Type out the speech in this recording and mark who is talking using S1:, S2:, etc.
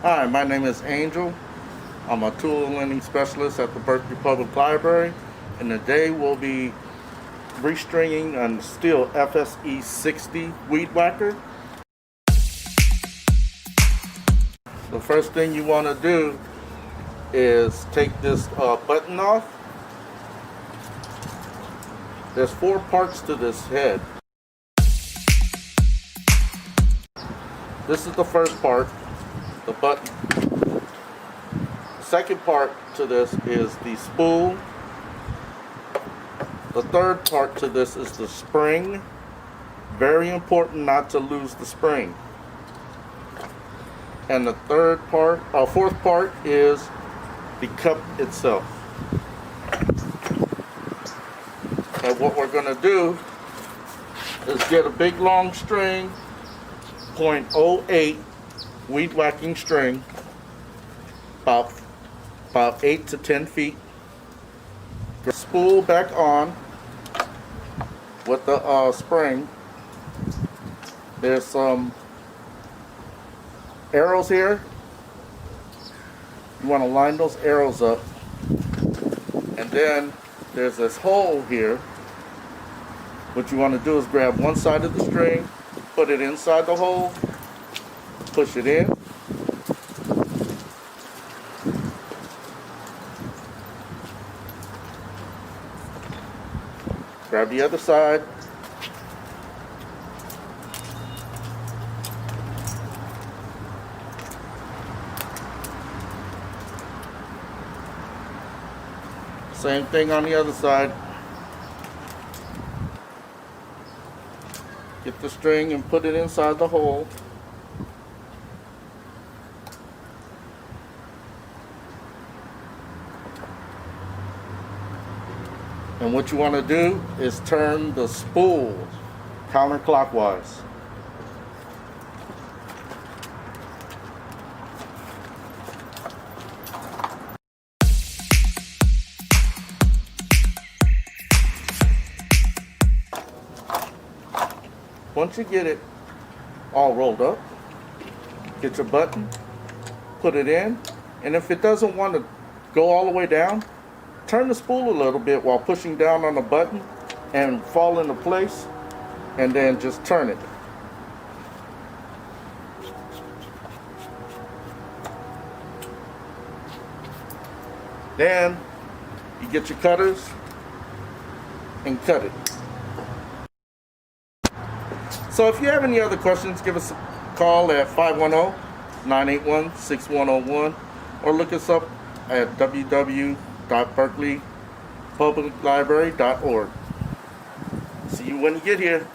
S1: Hi, my name is Angel. I'm a tool lending specialist at the Berkeley Public Library, and today we'll be restringing a Stihl FSE 60 weed whacker. The first thing you want to do is take this button off. There's 4 parts to this head. This is the first part, the button. Second part to this is the spool. The third part to this is the spring. Very important not to lose the spring. And the fourth part is the cup itself. And what we're going to do is get a big long string, 0.08 weed whacking string, about 8 to 10 feet. Spool back on with the spring. There's some arrows here. You want to line those arrows up. And then there's this hole here. What you want to do is grab one side of the string, put it inside the hole, push it in. Grab the other side. Same thing on the other side. Get the string and put it inside the hole. And what you want to do is turn the spool counterclockwise. Once you get it all rolled up, get your button, put it in, and if it doesn't want to go all the way down, turn the spool a little bit while pushing down on the button and fall into place, and then just turn it. Then you get your cutters and cut it. So if you have any other questions, give us a call at 510-981-6101 or look us up at www.berkeleypubliclibrary.org. See you when you get here.